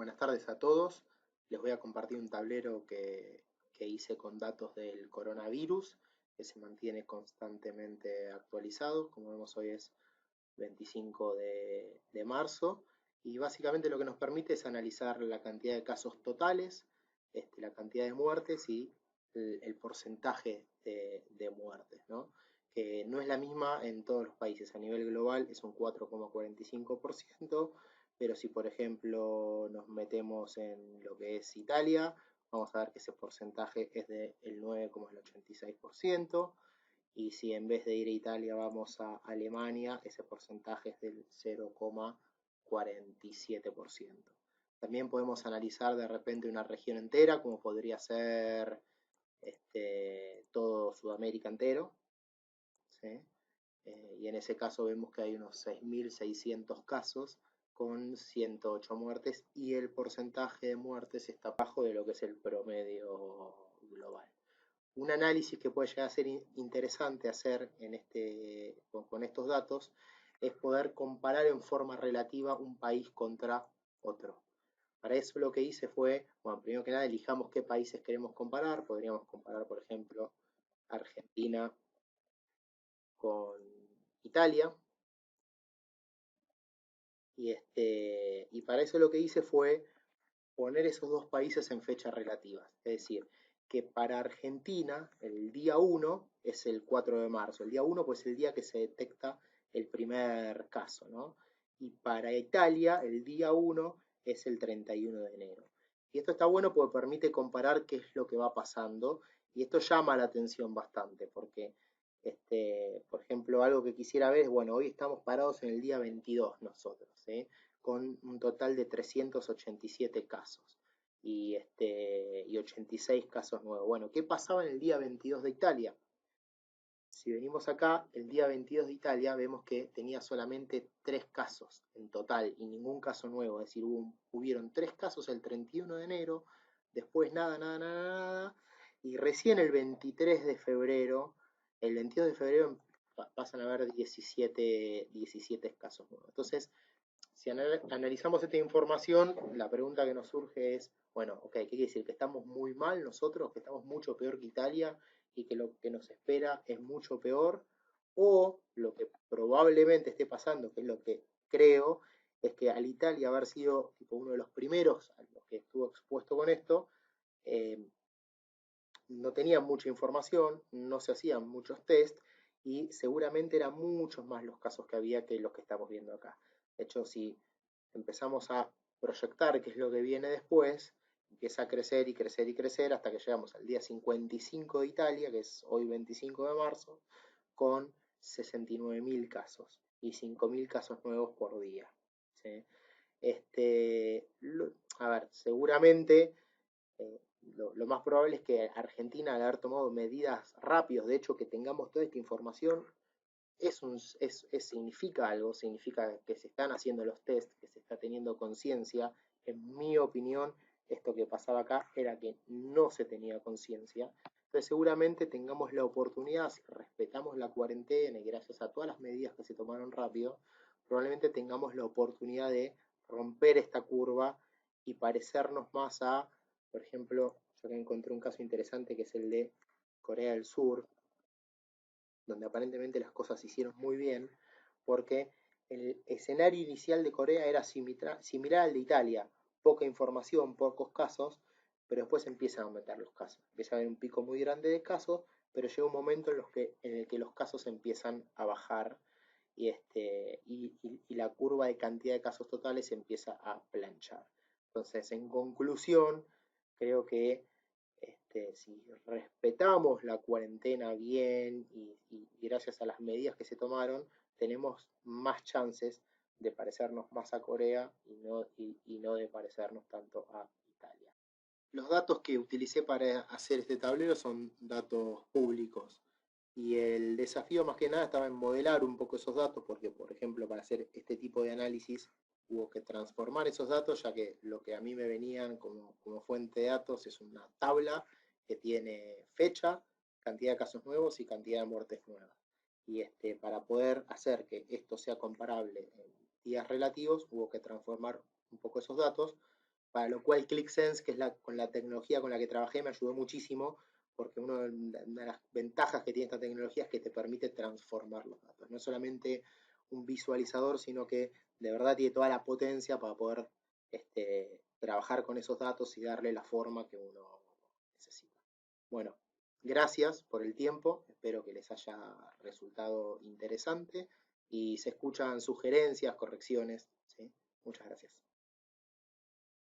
Buenas tardes a todos. Les voy a compartir un tablero que hice con datos del coronavirus, que se mantiene constantemente actualizado. Como vemos, hoy es 25 de marzo. Y básicamente lo que nos permite es analizar la cantidad de casos totales, la cantidad de muertes y el porcentaje de muertes, ¿no? Que no es la misma en todos los países. A nivel global es un 4,45%, pero si por ejemplo nos metemos en lo que es Italia, vamos a ver que ese porcentaje es del 9,86%, y si en vez de ir a Italia vamos a Alemania, ese porcentaje es del 0,47%. También podemos analizar de repente una región entera, como podría ser todo Sudamérica entero, ¿sí? Y en ese caso vemos que hay unos 6.600 casos con 108 muertes y el porcentaje de muertes está bajo de lo que es el promedio global. Un análisis que puede llegar a ser interesante hacer con estos datos es poder comparar en forma relativa un país contra otro. Para eso lo que hice fue, bueno, primero que nada elijamos qué países queremos comparar. Podríamos comparar, por ejemplo, Argentina con Italia. Y para eso lo que hice fue poner esos dos países en fechas relativas. Es decir, que para Argentina el día 1 es el 4 de marzo. El día 1 pues es el día que se detecta el primer caso, ¿no? Y para Italia el día 1 es el 31 de enero. Y esto está bueno porque permite comparar qué es lo que va pasando. Y esto llama la atención bastante porque, por ejemplo, algo que quisiera ver es, bueno, hoy estamos parados en el día 22 nosotros, ¿sí? Con un total de 387 casos y 86 casos nuevos. Bueno, ¿qué pasaba en el día 22 de Italia? Si venimos acá, el día 22 de Italia vemos que tenía solamente 3 casos en total y ningún caso nuevo, es decir, hubieron 3 casos el 31 de enero, después nada, nada, nada, nada, y recién el 22 de febrero pasan a haber 17 casos nuevos. Entonces, si analizamos esta información, la pregunta que nos surge es, bueno, ok, ¿qué quiere decir? ¿Que estamos muy mal nosotros, que estamos mucho peor que Italia y que lo que nos espera es mucho peor? O lo que probablemente esté pasando, que es lo que creo, es que al Italia haber sido tipo uno de los primeros a los que estuvo expuesto con esto, eh, no tenían mucha información, no se hacían muchos test y seguramente eran muchos más los casos que había que los que estamos viendo acá. De hecho, si empezamos a proyectar qué es lo que viene después, empieza a crecer y crecer y crecer hasta que llegamos al día 55 de Italia, que es hoy 25 de marzo, con 69.000 casos y 5.000 casos nuevos por día, ¿sí? A ver, seguramente lo más probable es que Argentina, al haber tomado medidas rápidas, de hecho que tengamos toda esta información, significa algo, significa que se están haciendo los test, que se está teniendo conciencia. En mi opinión, esto que pasaba acá era que no se tenía conciencia. Entonces seguramente tengamos la oportunidad, si respetamos la cuarentena y gracias a todas las medidas que se tomaron rápido, probablemente tengamos la oportunidad de romper esta curva y parecernos más a, por ejemplo, yo que encontré un caso interesante que es el de Corea del Sur, donde aparentemente las cosas se hicieron muy bien, porque el escenario inicial de Corea era similar al de Italia, poca información, pocos casos, pero después empiezan a aumentar los casos. Empieza a haber un pico muy grande de casos, pero llega un momento en el que los casos empiezan a bajar y la curva de cantidad de casos totales empieza a planchar. Entonces, en conclusión, creo que si respetamos la cuarentena bien y gracias a las medidas que se tomaron, tenemos más chances de parecernos más a Corea y no de parecernos tanto a Italia. Los datos que utilicé para hacer este tablero son datos públicos y el desafío más que nada estaba en modelar un poco esos datos porque, por ejemplo, para hacer este tipo de análisis hubo que transformar esos datos, ya que lo que a mí me venían como fuente de datos es una tabla que tiene fecha, cantidad de casos nuevos y cantidad de muertes nuevas. Y para poder hacer que esto sea comparable en días relativos, hubo que transformar un poco esos datos para lo cual ClickSense, que es con la tecnología con la que trabajé, me ayudó muchísimo, porque una de las ventajas que tiene esta tecnología es que te permite transformar los datos. No es solamente un visualizador, sino que de verdad tiene toda la potencia para poder trabajar con esos datos y darle la forma que uno necesita. Bueno, gracias por el tiempo, espero que les haya resultado interesante y se escuchan sugerencias, correcciones, ¿sí? Muchas gracias.